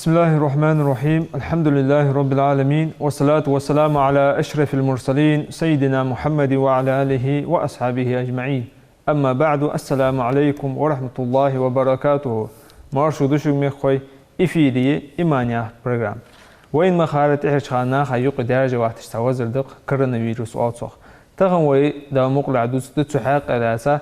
بسم الله الرحمن الرحيم الحمد لله رب العالمين والصلاة والسلام على أشرف المرسلين سيدنا محمد وعلى آله وأصحابه أجمعين أما بعد السلام عليكم ورحمة الله وبركاته مارشو دشوك مخوي إفيدية إيمانيا برنامج وين مخارت إحشانا خيوق درجة واحتش توازل دق كورونا أوتسوخ تغن وي دا مقلع دوس تحاق ألاسا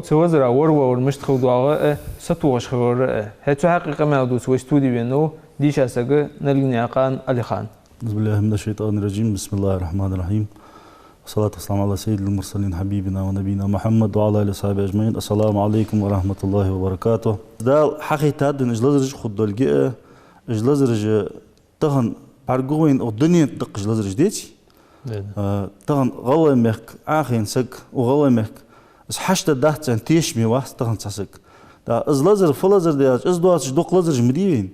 توازر ورور مشتخو دواغ ستوغش خور هتو حقيقة ما دوس وستودي بينو ديش أساق نلقني عقان علي خان بسم الله من الشيطان الرجيم بسم الله الرحمن الرحيم والصلاة والسلام على سيد المرسلين حبيبنا ونبينا محمد وعلى آله وصحبه أجمعين السلام عليكم ورحمة الله وبركاته دا حقيقة دن إجلازرج خود دولجئ إجلازرج تغن أرجوين أو الدنيا دق إجلازرج ديتي تغن غلا مك آخين سك وغلا مك اس حشت دهت عن تيش مي واحد تغن تسك دا از لازر فلازر دياج از دواتش دوق لازرج مديوين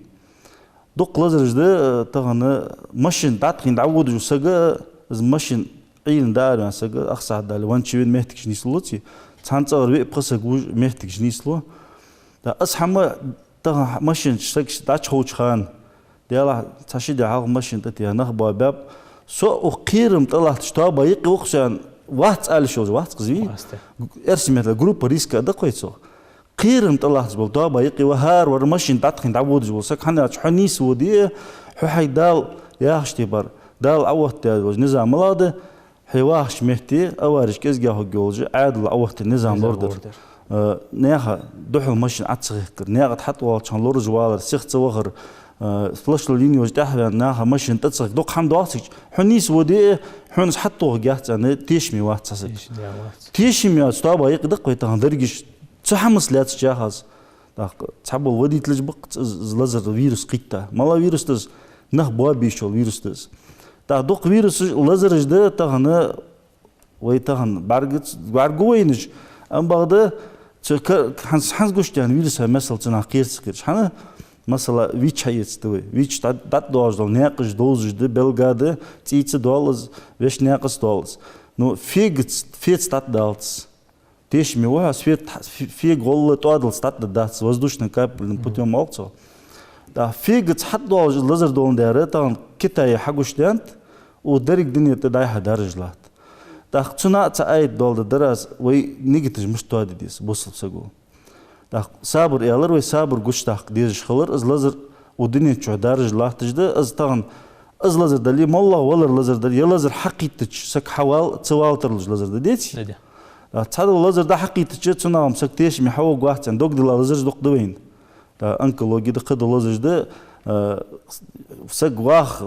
دوق لازرج ده تغن ماشين داتخين دعود جو سجا از ماشين عين دار عن سجا أخص عدال وانشين مهتكش نيسلوتي تانتصور بي بقصة جوج مهتكش نيسلو دا از حما تغن ماشين سكش داتش خوش خان ديالا تشيد عاق ماشين تتيا نخبا باب سو قيرم طلعت شتابا يقي وخشان واحد سأل شو واحد قزوي ارسم مثلا جروب ريسك ده كويسو قيرم طلعت بالطابة يقي وهار ورمشين تعتقن تعود جول سك حنا حنيس ودي حي دال ياخش تبر دال عوضت نظام ملاده حيواخش مهتي اوارش كزجا هو جولج عادل عوضت النظام لوردر نياخا دحو ماشين عتصغكر نياخا تحط والشان لورج والر سيخت وغر فلاش ليني وجدها ناها ماشين تتصغ دوق حمد واسك حنيس ودي حنس حطوه جات أنا تيشمي واحد ساسك تيشمي أستوى يقدق ويتهان درجش تحمس لا تجهز تحب الودي تلجبق لازر فيروس قيتا مالا فيروس تز نخبوا بيشول فيروس تز دوق فيروس لازر جدا تهنا ويتهان بارجوينج أم بعده حنس قشت يعني فيروس مثلا تناقير سكرش حنا مثلا ويش هيستوي ويش تات دوازل ناقش دوزج ده بلغاده تيتس دولز ويش ناقص دولز نو فيت تات دالز تيش ميوها فيج غول توادل تات داتس воздушный капель путем молцо да фигц حد دولز لازر دون داره تان كتاي حقوشتانت ودرك دنيا تداي حدارجلات دا خصنا تعيد دول دراس وي نيجتج مش توادي ديس بوصل سغو دا صبر يالر وي صبر غشتاق ديج خلر از لازر ودنيا تشو دارج لاحتجده از تان از لازر دلي مولا ولا لازر دلي لازر حقيقتك سك حوال توالترلج لازر ديتي دا تصادل لازر دا حقيقتك تنام سك تيش مي حو غواحتن دوق دل لازر دوق دوين دا انكولوجي دا قد لازر ده سك واخ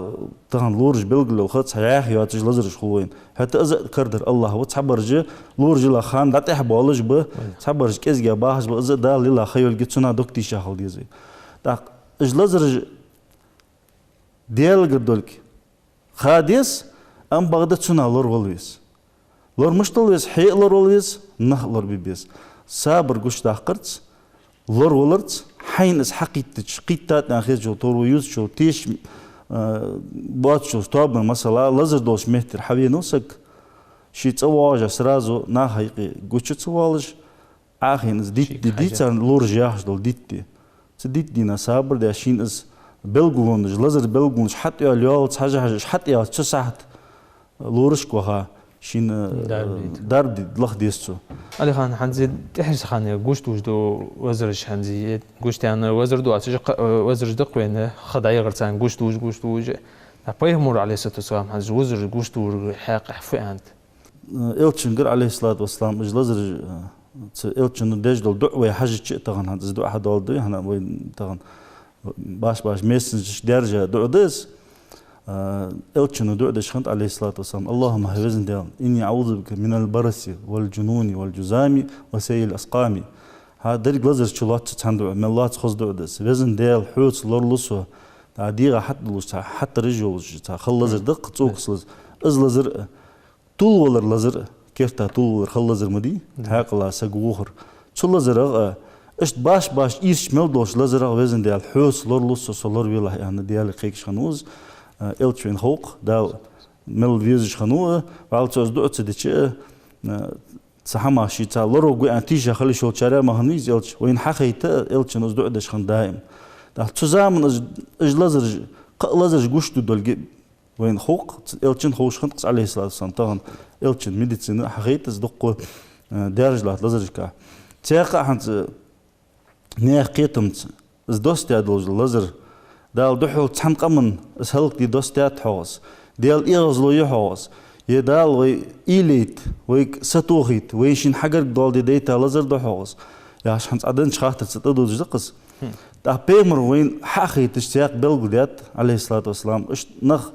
تان لورج بلغلو خط صحيح ياتج لازر شخوين حتى از كردر الله وتصبرج لورج لا خان دا تحبولج ب صبرج كزغا باهج از دا لله خيول جتنا دوكتي شاخل ديزي دا اج لازر ديال قدولك خاديس ام بغداد تنا لور ولويس لور مشتلويس حي لور ولويس نه لور بيبيس صبر غش داقرت لور ولرت حين اس حقيقتك قيتات ناخذ جو تورو يوز شو تيش باتشو طاب مثلا لازر دوش متر حوي نسك شي تصواج سرازو نا حقيقي غش تصوالج اخين ديت لور جاهش دول ديتي تديت دينا صبر ده شين اس بلغونج لازر بلغونج حتى يال حاجه حتى ساعات لورش كوها شين دارب لخ ديستو علي خان حنزي تحس خان غوشت وجدو وزرش حنزي غوشت انا وزر دو وزر دق وين خداي غرتان غوشت وج بايمر عليه الصلاه والسلام حنز وزر غوشت حق حفانت الچنگر عليه الصلاه والسلام لازر الچن دجدل دعوه حاجه تغن هذا دو احد ولد هنا وين تغن باش مسنج درجه دعدس الچن دعدش خنت عليه الصلاه والسلام اللهم حفظني دال اني اعوذ بك من البرص والجنون والجزام وسيل الاسقام ها درج لازر چلات چندو ملات خز دعدس وزن دال حوت لورلسو ديغه حتى رجول خلزر دق توكسلز از لازر طول ولر لازر كيرتا طول خل لازر مدي هاقلا سغوخر چل لازر اشت باش ايش ملدوش لازر وزن دال حوت لورلسو سولور ويلا يعني ديال قيكش خنوز الچوين خوق دا مل فيزش خنوه والتوز دوت دچ صحما شي تا لورو غو انتيجا خلي شو چاره مهنيز الچ وين حقيقه الچ نوز دوت دش خن دائم da zusammen is laser gushtu dolge وين خوق إلشين خوش خنقص عليه الصلاة والسلام طبعا إلشين ميديسين حقيقة تصدق درج لا لازرك تاقع حنت نيح قيتمت دوستي أدلج لازر دال دحول تحنق من سهلك دي دوستي أتحوس ديال إيغز لو يحوس يدال وي إيليت وي ستوخيت ويشين حجر دال دي ديتا لازر دحوس يا شانس أدن شخاطر ستدوج دقص دا بيمر وين حقي تشتاق بلغدات عليه الصلاة والسلام إش نخ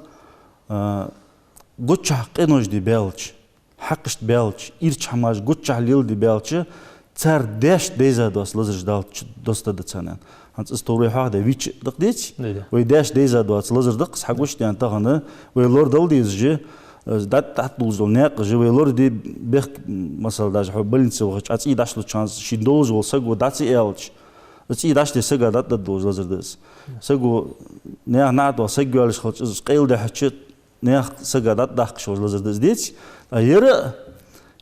قطش حقينوش دي بيلش حقش بيلش إيرش حماش قطش حليل دي بيلش تار داش ديزا دوس لازرش دالش دوستا دتسانان هانس استوري حاجة ويتش دقديتش وي داش ديزا دوس لازر دقس حقوش دي انتغنا وي لور دال ديزجي دات تحتلوز ناق جي وي لور دي بيخ مثلا داج حبلنس وغش اتي داشلو تشانس شيندوز وسغو داتسي إلش اتي داش دي سغا دات دوز لازر دس سغو نيا نادو سغوالش خلص قيل ده حچ نيا سغا دات داخش لازر دس ديت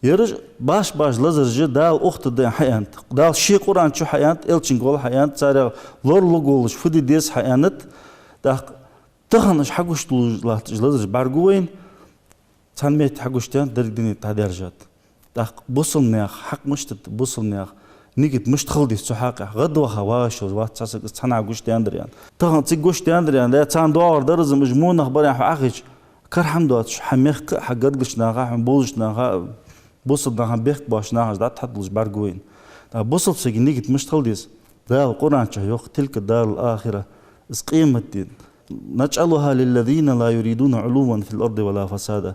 يرج باش لازر جي دال اخت دي حيانت دال شي قران شو حيانت الچين قول حيانت صار لور لوغولش فدي ديس حيانت دا تخنش حقوش لازر بارغوين تنميت حقوشتان درجني تدرجات دا بوصلنا حق مشت بوصلنا نيجت مش تخلدي سحاق غدوة هواش ووات ساسك تصنع جوش أندريان تهان تيجي جوش أندريان ده تان دوار درز مجموعة أخبار حقيقش كرهم دوتش حميخ حقدش ناقة حبولش ناقة بوصل ناقة بيك باش ناقة ده تحدلش بارجوين ده بوصل سجى نيجت مش تخلديس ده القرآن شيوخ تلك الدار الآخرة قيمة الدين نجعلها للذين لا يريدون علوا في الأرض ولا فسادا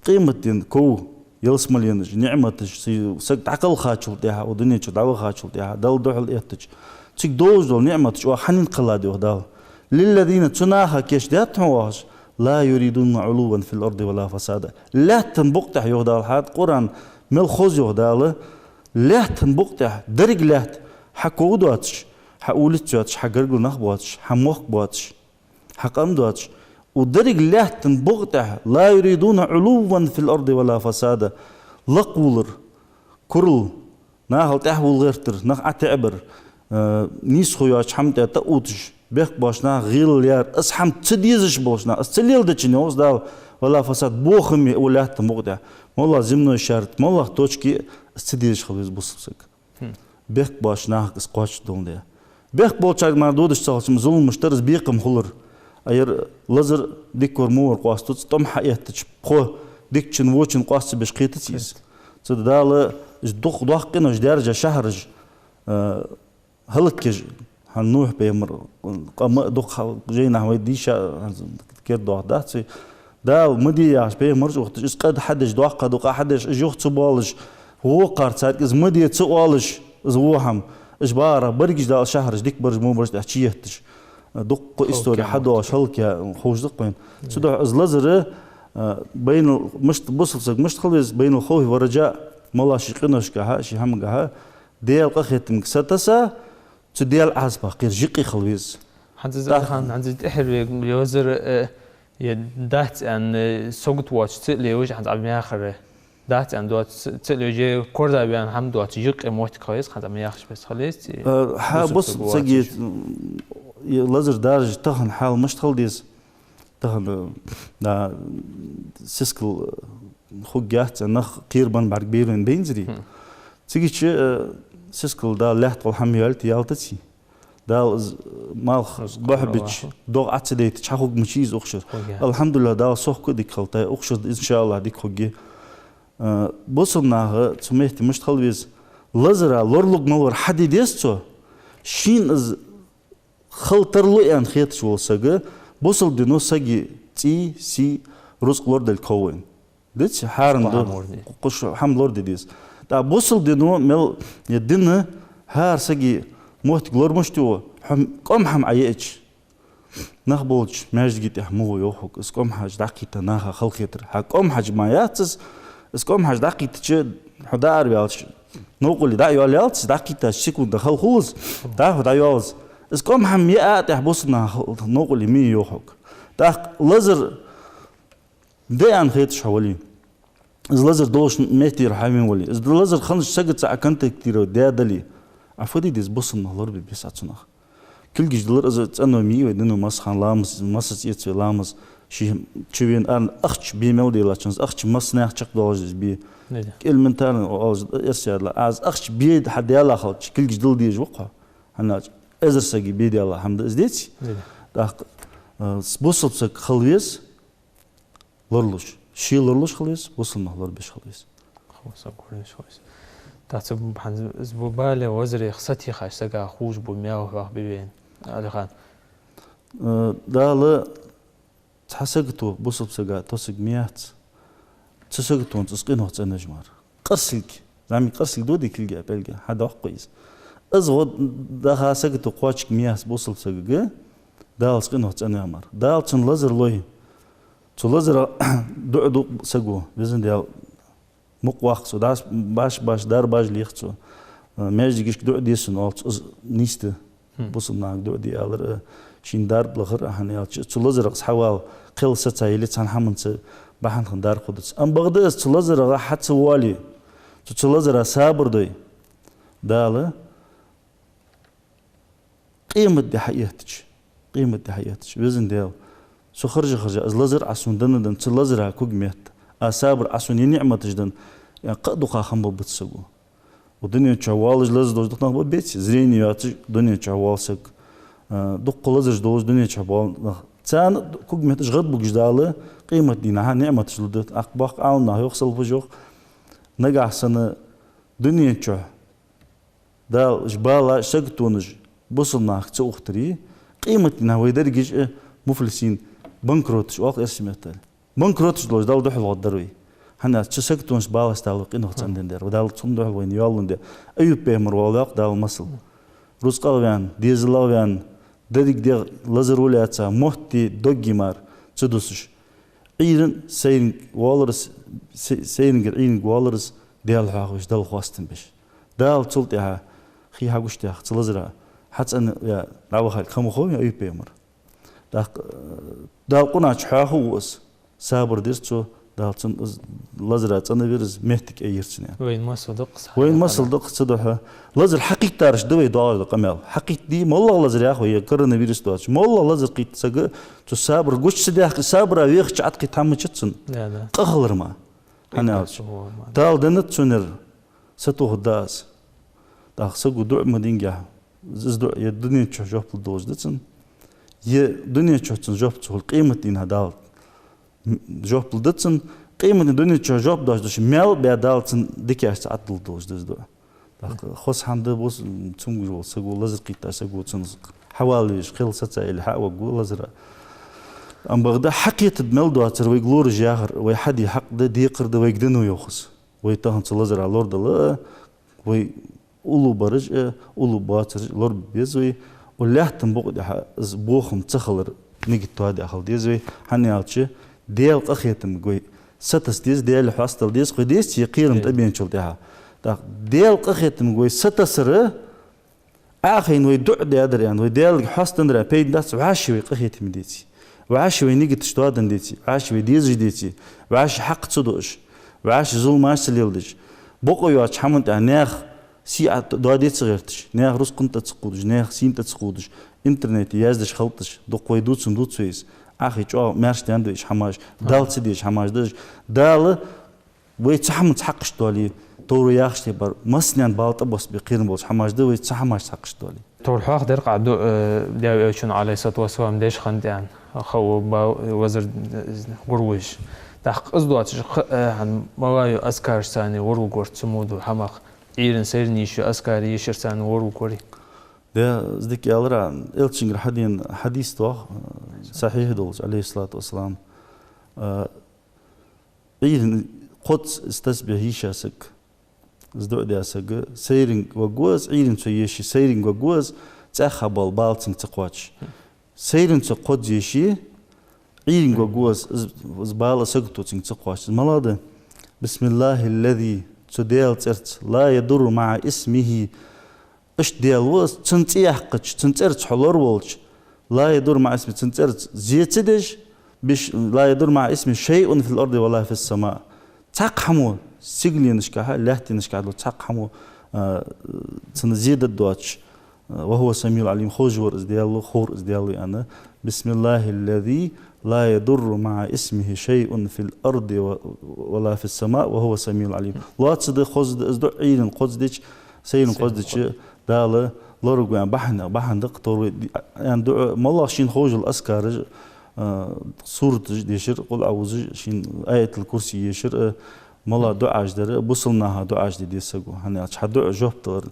قيمة الدين كو يلسمل ينج نعمتش سك عقل خاتشل تاعها ودنيا دعوة خاتشل تاعها دل دحل إيتش تك دوز دول نعمتش وحنين قلادي وهدال للذين تناها كيش دات هواش لا يريدون علوا في الأرض ولا فسادا لا تنبقتح يهدال حاد قرآن مل خوز يهدال لا تنبقتح درج لا حكو دواتش حقولت دواتش حقرقل نخبواتش حموخ بواتش حقام دواتش ودرج لا تنبغته لا يريدون علوا في الأرض ولا فسادا لقولر كرل ناهل تحول غيرتر نخ أتعبر نيس خوياش حمد تأوتش بيخ باشنا غيل يار أسحم تديزش باشنا أستليل دتشني دا ولا فساد بوخمي ولا تنبغته والله زمنو شرط والله توشكي استديزش خليز بصفسك بيخ باشنا اسقاش دون ده بيخ بولشاك ما دودش سالشم ظلم مشترز بيقم خلر أير لازر ديكور مور قاستوت تم حياتش بخو ديكشن ووتشن قاست بشقيتتيز صدق دخ قنا درجة شهرج هلكج هنوح بيمر قام دخ جينا هوي ديشا كير دوح داتسي دا مدي عش بيمر وقت إس قد حدش دوح قد حدش جوخ تبالج هو قارت ساعد إز مدي تسوالج إز وهم إش بارا برجش دا شهرج ديك برج مو برج تحشيتش دق استوري حدو شلك يا خوش دق بين سدع از لزر بين مش بوصل مش خلص بين الخوف والرجاء ملا شقناش كها شي هم كها ديال قختم ستسا تديال عزبه غير جيقي خلويز حتى زي خان عندي تحر يوزر يدات ان سوقت واتش تلي وجه عند عم ياخر دات ان دوت تلي جي كوردا بيان هم دوت جيق موت كويس خد عم ياخش بس خلص بص سجيت لازر درجة تهن حال مش تخلديز تهن دا سيسكل خوجات نخ قيربان بعد بيرن بينزري تيجي سيسكل دا لحت والحميالت يالتتي دا مالخ بحبش دو عتديت تشحوق مشيز أخشر الحمد لله دا صح كديك خلطة أخشر إن شاء الله ديك خوجي بوصلنا سميت مش تخلديز لازر لورلوج مور حدي ديستو شين از خلطرلو يعني خيتش والسجى بوصل دينو سجى تي سي رزق لورد الكوين ديتش حارن دو قش حم لورد ديس دا بوصل دينو مل يدينا هار سجى موت لور مشتو قم عيش نخبولش ماجد يحمو يوحك اسقم حاج دقيقة ناخا خلقيتر حقم حاج ما ياتس اسقم حاج دقيقة تشد حدار بيالش نقول دا يالش دقيقة سكوند خلخوز دا يالش اسقم حم يات يحبسنا نقول مي يوحك دا لازر ده عن خيتش حوالي إذا لازر دوش ميتير حامين ولي إذا لازر خمس سجت ساعة كنت كتير ده دلي عفودي ديز بوصل نهلر ببيسات صناخ كل جدلر إذا تأنومي ودينو مسخان لامس مسس يتسوي لامس شيء تشوين أن أخش بيمودي لاتشنز أخش مسناخ شق دوجز بي كل من تان أو يسير لا از أخش بيد حد يلا خلش كل جدل ديج وقع هنا إذا سجي بيد يلا حمد إزديتي ده بوصل بسك خليس لرلوش شيء لرلوش خليس وصل نهلر بيش خليس خلاص أقولش خلاص تعتبر بحن زبالة وزري خصتي خاش سجى خوش بمياه وفاق ببين على خان ده لا تحسقتو بوصل بسجى تسق ميات تسقتو تسقين هو تنجمر قرسلك زعمي قرسل دودي كل جا بلجا هذا واحد كويس أزود ده حسقتو قواتش ميات بوصل بسجى ده تسقين هو تنجمر ده تن لزر لوي تلزر دو سجوا بزن ده مقواق سو داس باش دار باش ليختو ماجيش دو ديسن أو نيست بوصل ناق دو دي على شين دار بلغر هنيا تلزر حوال قل ستايلي تان حمنت بحن خندار قدس أم بغداد تلزر حتى والي تلزر صابر دوي داله قيمة دي حياتك بزن ديال سو خرج از لزر عسون دن تلزر كوجمت أصابر عسون ينعمة جدًا يعني قدو خاخم ببتسقو ودنيا تشوالج لز دوز دقنا ببيت زريني ياتج دنيا تشوالسك دق لزر دوز دنيا تشوال تان كوجمت جغد بوجداله قيمة دينها نعمة جلدت أقباق عالنا يوصل بجوخ نجح سنة دنيا تشو دال جبالة شقتونج بوصلنا تأختري قيمة دينها ويدرجش مفلسين بنكروتش واقع اسمه بنكروتش دوز دال دحل غدروي هنا تشسكتونش بالاس دال قينه تندن در ودال تندح وين يالن ده أيوب بيمر ولاق دال مصل روس قلبان ديزلاوان دديك دي لازرولاتsa محتي دوجيمار تدوسش عيرن سين والرس سين عيرن والرس دال حاوش دال خواستن بش دال تلتها خي حاوشتها تلزرا حتى أن يا راوخ كم خوي أيوب بيمر دال قناش حاوس صابر ديرتو دالتن لازرات أنا بيرز مهتك أيرتني وين ما صدق وين ما صدق صدقها لازر حقيقة تارش دوي دعاء القمال حقيقة دي ما الله لازر يا أخوي كرنا بيرز دوش ما الله لازر قيت سجى تصابر قوش سداخ صابر ويخش عتق تام تشتسن قهلر ما أنا دال دنت سنر ستوه داس داخ سجوا دع مدينجا زدع الدنيا تشوف الدوز دتسن الدنيا تشوف جوف تقول قيمة دينها دال جوب لدتن قيمة الدنيا جوب داش مال بيدالتن ديكاش عطل دوش دو خص حمد بوس تسمجول سقول لازر قيتا سقول تنزق حواليش خيل ستا إلى حق وقول لازر أم بغدا حقيقة مال دواتر ويقلور جاهر ويحدي حق ده ديقر ده ويقدنو يوخص ويتاهن لازر على لورد لا وي أولو برج أولو باتر لورد بيزوي ولا تنبقى بوخم تخلر نيجي توادي أخل ديزوي حنيالتش ديال قخيتم قوي ستس ديز ديال حاستل ديز قوي ديز يقيرم تبين شلتها ديال قخيتم قوي ستسر آخين ويدع ديادر يعني ويديال حاستن درا بيد داس وعاشي قخيتم ديتي وعاشي نيجي تشتوادن ديتي وعاشي ديز ديتي وعاشي حق تصدقش وعاشي ظلم عسليلدش بقوا يواتش حمد ناخ سي دواديت صغيرتش ناخ رز قنت تسقودش ناخ سين تسقودش إنترنت يازدش خلطش دقوا يدوتسن دوتسويس أخي شو مارش تاندش حماش دال تديش حماش دش دال ويتحمل حقش دولي تورو ياخش تبر مسنان بالط بس بقيرن بوش حماش دو ويتحمل حقش دولي تور حاخ در قعدو داو شون عليه الصلاة والسلام ديش خندان خو وزر قروج تحق أصدوات عن موايو أسكار ثاني ورو قرت سمودو حماق إيرن سيرنيشو أسكار يشر ثاني ورو قري ده زدك يالرا إلتشنجر حديث توه صحيح دولج عليه الصلاة والسلام إيرن قدس استسبه هيشاسك زدو دياسك سيرنج وجوز إيرن سيشي سيرنج وجوز تأخبال بالتن تقواتش سيرن تقود يشي إيرن وجوز زبالة سقطو تقواتش ملاده بسم الله الذي تديل ترت لا يضر مع اسمه إيش ديالوس تنتيح قتش تنترت حلور والش لا يدور مع اسم تنترت زيتدش بش لا يدور مع اسم شيء في الأرض ولا في السماء تقحمو سجلي نشكاها لهتي نشكاها تقحمو تنزيد الدواتش وهو سميع العليم خوجور ازديالو خور ازديالو أنا بسم الله الذي لا يضر مع اسمه شيء في الأرض ولا في السماء وهو سميع العليم لا تصدق خزد ازدو عين قزدش سين قزدش دالة لورق يعني بحن دكتور يعني مالله شين خوج الأسكار سورة ديشر قل أعوذ شين آية الكرسي يشر مالله دعاء جدر بوصلناها دعاء جديد يسقو هني أشحد دعاء جوبتر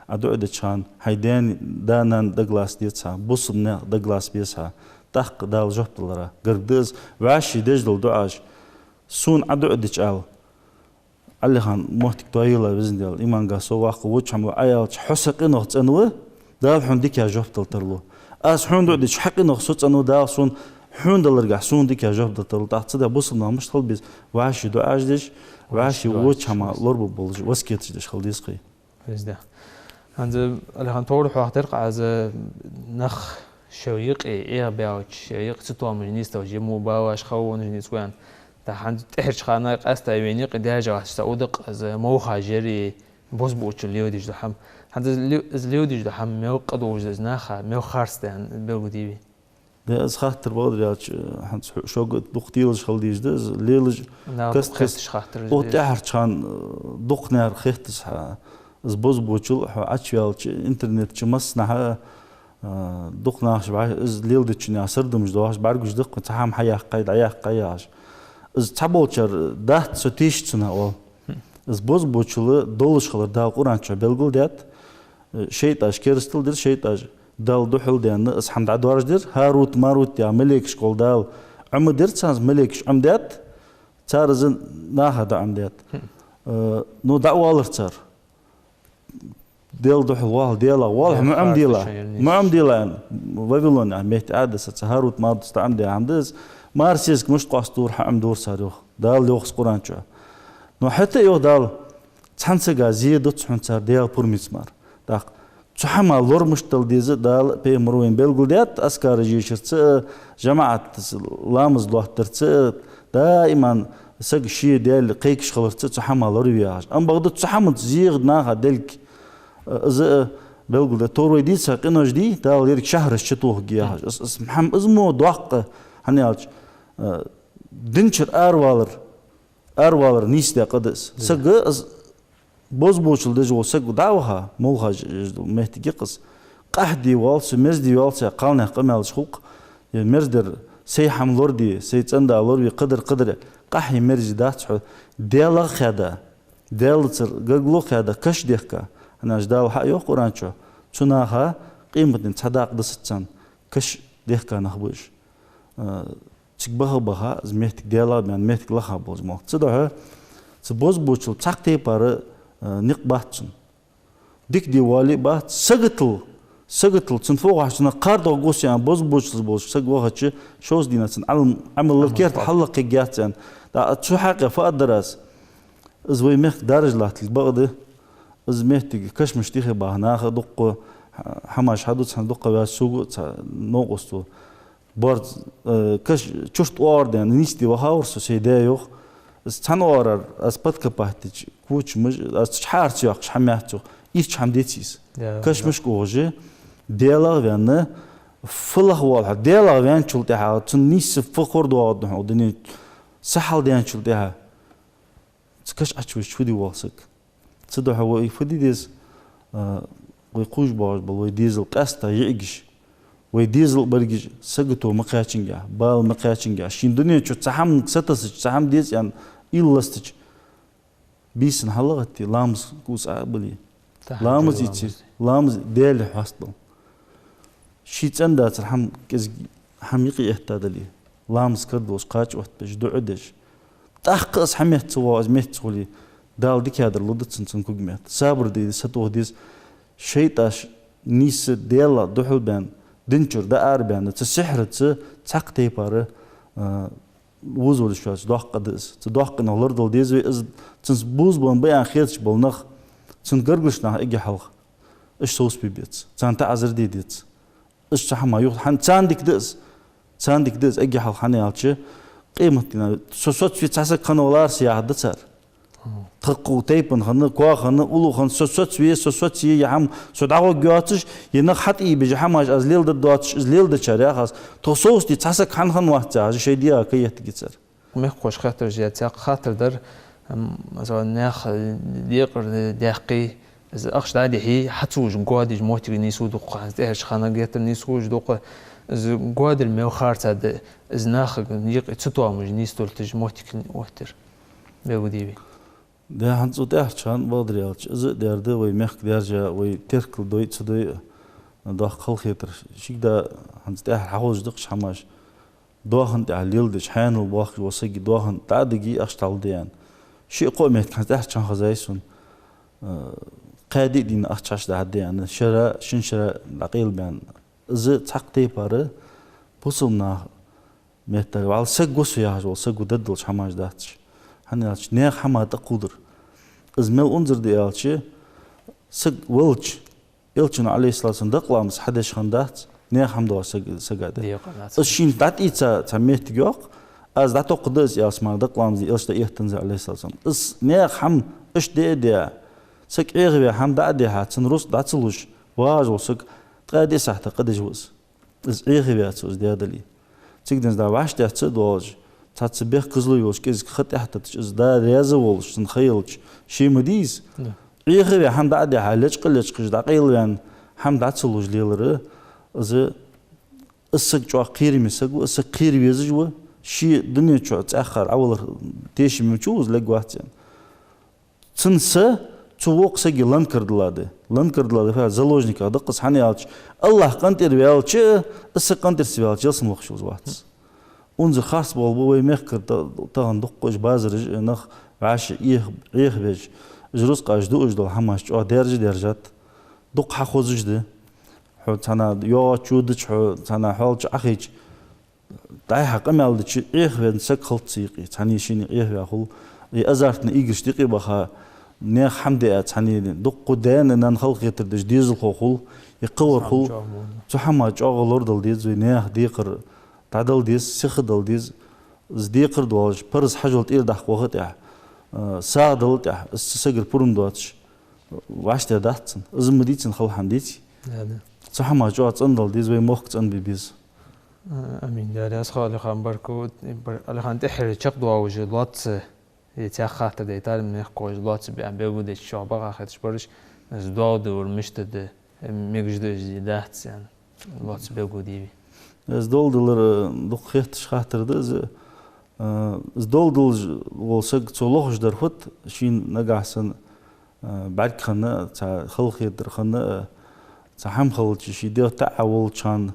أدعاء دشان هيدان دانان دغلاس ديتها بوصلنا دغلاس بيسها تحق دال جوبتلرا قردز وعشي دجل دعاء سون أدعاء دشال علي خان موتك طويلة بزن ديال إيمان قاسو واقع وجه عمو عيال حسق إنه تنوه دال حون ديك يا جوبتل ترلو أس حون دعدي حق إنه صوت أنو دال سون حون دلرجع سون ديك يا جوبتل ترلو تحت صدق بوصلنا مش طلبيز وعشي دعاء دش وعشي وجه عم لورب بولج وسكيت دش خلديس قي بزده عند اللي هنطور حوار از نخ شويق إيه بياوش شويق ستوا مجنيس توجي مو باوش خون مجنيس وين تحند تحرش خانة قاستا يبيني قدها جوا سعودق از موخا جري بوز بوش اليوديج دحم عند اليوديج دحم ميو قدوج زناخا ميو خارستان بيوديبي ده از خاطر بودر ياش عند شو قد دقتيلش خلديش ده ليلج كست خاطر او تحرش خان دقنار خيتس از بوز بوشل عشيالش انترنت شمسنا دقناش بعد از ليلدش ناسردمش دواش بارجوش دق تحام حياة قيد عياة قياش از تابوچر دات سوتيشتنا او از بوز بوچulu doluş kılır dal Kur'ança belgil diyat şeytaş keristildir şeytaş dal duhul diyanı az hamd advarjdir Harut Marut ya melek şkol dal amdir sans melek amdiyat çarzın naha da amdiyat no da'valar çar ديال دوح الوال ديالا والله معم ديلا بابلون يعني مهت عادس هاروت ما دستعم دي عندز مارسيسك مش قاستور حم دور صاروخ دال يوخس قران شو نو حتى يو دال تحنسغا زيدو تحنسار ديال بورميسمار داق تحما لور مشتل ديز دال بي مروين بلغلديات اسكار جيشرت جماعه لامز لوحترت دائما سق شي ديال قيكش خلرت تحما لور وياج ام بغد تحمد زيغ ناها دلك از بلغل تورو دي ساقناج دي دال يرك شهر الشتوه جياج اسم حم ازمو دوق هنيالج دنشر اروالر نيستا قدس سق از بوز بوشل دجو سق داوها مولها مهتي قص قحدي والس مزدي والس قالنا قمال شقوق مرزدر سي حملور دي سي تندا لور قدر قحي مرز دات ديلا خدا ديلتر غغلو خدا كش ديخكا أنا أجداو حق يو قرآن شو شناها قيمة تصدق دستان كش ديخكا نخبوش تشبه بها زميتك ديالا من ميتك لخا بوز مو تصدقها تبوز بوشل تاكتي بار نقباتشن ديك ديوالي بات سقتل تنفوق عشان قاردو غوسي ان بوز بوش سقوها شوز ديناتن عمل الكيرت حلق جاتن دا شو حاجه فادرس زوي مخ درج لات البغد زميتك كش مشتيخي باهناخ دق حماش حدوث دق باسوق نوقستو بارد كش شفت واردن نيستي وهاورس سيدا يوخ استن اورر اسبت كباهتج كوچ مش شحارت يوخ حماتو ايش حمديتيس كش مش كوجي ديلا وان فله والها ديلا وان چولتها تنيس فخور دواد ودني سحل ديان چولتها كش اچوي شودي والسك تصدق هو يفدي ديز ويقوش باج بل ويديزل قاستا يعيش ويديزل برجش سقطو مقاچنجا بال مقاچنجا شين دنيا چو تسحم ستس تسحم ديز يعني إلستج بيسن حلقتي لامز كوس عبلي لامز يتي لامز ديل حاصل شي تندا ترحم كز حميقي اهتدلي لامز كردوس قاچ وقت بج دعدش تحقص حميت سواز ميت سولي دال ديك هذا اللودت سنسن كوجمات صابر دي ستوه ديز شيطاش نيس ديلا دحل بان دنشر دا اربان تسحر تسقتي بار وزول شواش دوق دز تدوق نهلر دل ديز از تنس بوز بون بيان خيرش بولنخ تن غرغلش نه اجي حلق اش صوص بيبيت تان تعذر دي ديت اش حما يوخ حن تاندك دز اجي حلق حنيالچ قيمتنا سوسوت في تاسك كانولار سياح دتر تقو تيبن خن كوا خن أولو خن سوت سوي يهم سوداغو جواتش ينخ حتى بيجحماش أزليل دواتش أزليل دشاري خاص تصوص دي تحسك خن واحد هذا شيء ديا كي يتجسر ما خوش خاطر جات خاطر در مثلا ناخ ديقر داقي إذا أخش عادي هي حتوج قادج موتي نيسود وقاعد إيش خنا جت نيسوج دوق إذا قادر ما وخارت هذا إذا ناخ يق تسوى مج نيستول تج موتي وتر بيودي بي ده هنزو ده شان بادريالش إذا درده ويمخ درجة ويتركل دوي تدوي ده خلق يتر شيء ده هنز ده حوج دقش حماش دوهن ده ليلدش حان الواقع وسجي دوهن تعدقي أشتغل ديان شيء قومي كان ده شان خزايسون قادي دين أخشاش ده ديان شراء شن شراء لقيل بيان إذا تحقتي باره بوصلنا متى وعلى سجوس يا جوال سجو ددلش حماش دهش هنيالش نيخ حما تقدر إزميل أنظر ديالش سج ولش إلشن عليه الصلاة والسلام دقلامس حدش خندات نيخ حمدوا سجادة الشين دات إيتا تميت جوق از داتو قدس يا اسمع دقلامس إلش ده إيهتنز عليه الصلاة والسلام إس نيخ حم إش دي سج إيغبي حم دادي هاتن روس داتلوش واجو سج قادي سحت قدش وز إس إيغبي هاتوز ديادلي تقدر دا واش ده تصدوج تاتسبيخ كزلو يوش كيز خط احتتش از دا ريازه ولش تنخيلش شي مديز ايغي حم دادي حالج قلج قج دا قيل يعني حم داتسلوج ليلره از اسق جو قيري مسقو اسق قيري بيزجو شي دنيا جو تاخر اول تيش مچوز لغواتن تنسى توق سجي لنكردلاده فا زلوجنيك دقس حنيالش الله قنتر بيالش اسق قنتر سيالش يسم وخشوز واتس unser Hasbol wo wir merken da doch bazar nach عاش إيه بيج جروس قاجدو أجدو حماش أو درجات دق حخوزج ده حو تنا يا شودش حو تنا حالش أخيج تاي حق أمال ده إيه بين سكال تيقي تاني شيني إيه بيأخل أزارتنا إيجش تيقي بخا نيخ حمدة تاني دق قدان نان خلق يتردش ديزل خول يقور خول تحماش أغلور دل ديز ونيخ ديقر تعدل ديز سخدل ديز زديقر دواج برز حاجولت إير دح وقت ساعدلت السجر برون دواتش واشت داتن إزم ديتن خل حنديتي صح ما جوات أندل ديز ويموقت أن بيبيز أمين داري أسخا اللي خان بركو اللي خان تحر شق دواوج لواتس يتأخر تديتار من يحكوج لواتس بيعم بيقود الشعب خاتش برش زدود والمشتد ميجد داتس يعني لواتس بيقود يبي زدولدلر دقيقتش خاطر إز زدولدل والسق صلوحش در خد شين نجحسن بعد خنا تا خلق يدر خنا تا هم خلق شي ديو تعول كان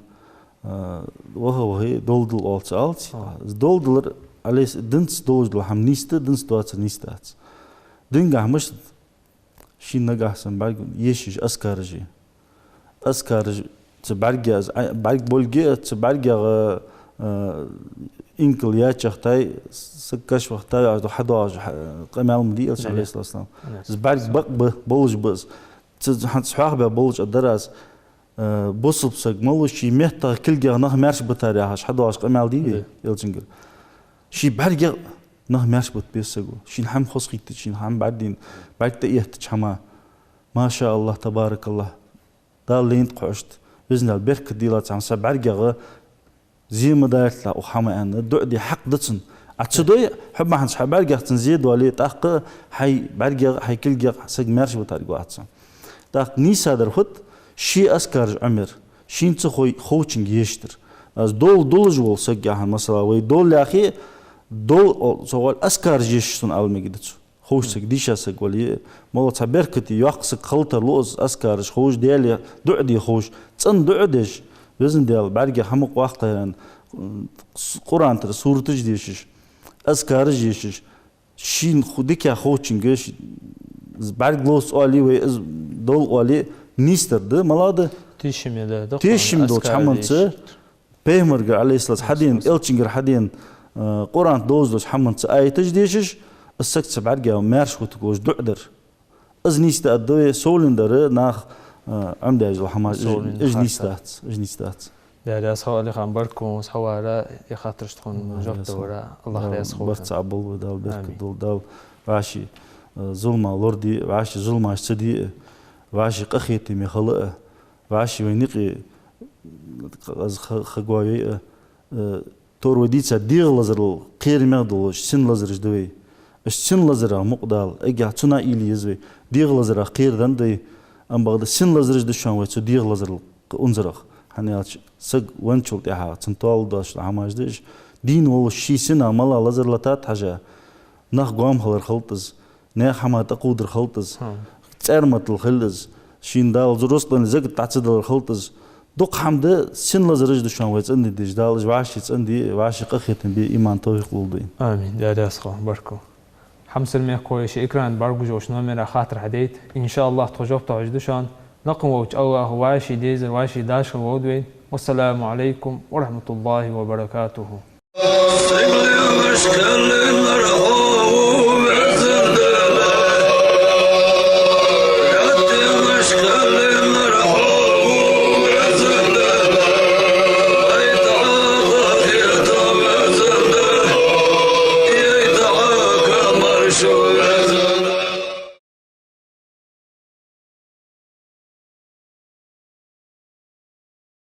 وهو هي دولدل ألت زدولدلر عليه دنس دولدل هم نيست دنس دوات نيستات دينجا مش شين نجحسن بعد يشيش أسكارج تبارجاز بارج بولجي تبارجا إنكل ياتش تاي سكش وقتاي عدو حداج قمال مدير عليه الصلاة والسلام زبارج بق بولج بس تحنت صحاح بولج الدراس بوصل بسق مولش شي مهتا كل جا نه مرش بتاريخ حداج قمال دي يلجنجر شي بارجا نه مرش بتبيسقو شي هم خصقيت شي هم بعدين بعد تيهت حما ما شاء الله تبارك الله دالين قعشت بإذن الله برك ديلات عن سبعرجة زي مدارت لا وحما أنا دعدي حق دتن أتصدق حب ما هنش حبرجة تنزيد ولي تحق حي برجة حي كل جة سج مرش بتارجو أتصم تحق نيسا درفت شيء أسكر عمر شين تخوي خوتشن يشتر از دول جول سجها مثلا وي دول يا دول سوال أسكر جيشتون أول ما جدتو خوش سك ديشا سك ولي مالا تعبركتي يقصك خلطة لوز أسكارش خوش ديالي دعدي خوش تن دعدش بزن ديال برجع حمق وقتها يعني قرآن ترى سورة جديشش أسكارش جيشش شين خديك يا خوشين جيش برج لوز أولي ويز دول أولي نيستر ده مالا ده تيشم ده حمنت بيمرجع عليه الصلاة حدين إلشينجر حدين قرآن دوز حمنت آية تجديشش السكت برجع مارش وتقولش دعدر أزنيست أدوية سولندر ناخ عمد أجل حماس إجنيستات داري أسخوا اللي خان بركم أسخوا را يخاطرش تكون جبت ورا الله لا يسخوا برت عبول ودال برك دول دال راشي ظلمة لوردي وعاشي ظلمة اشتدي وعاشي قخيتي مخلقة وعاشي وينقي خقواي تور وديتsa ديغ لزر قير مغدل سن لزر جدوي السن لزر مقدال اجا تنا إلي يزوي ديغ لزر قير دندي ام بغد سن لزر جد شان ويتو ديغ لزر انزرخ hani sag wanchul ya tentol dash amajdish din wol shisina mala lazerlatat haja nach gom halar khaltz ne hamat aqudr khaltz tsarmatl khilz shindal zuroslan zag tatsdal khaltz duq hamda sin lazerj dushan wetsin dijdal jwashi tsindi washi qakhitin bi iman tawfiq buldu amin ya dasqa barko hamsel me koyish ekran bargu josh nomera khatir hadait inshallah tujab tajdushan نقم وجه الله واشي ديزر واشي داش وودوي والسلام عليكم ورحمة الله وبركاته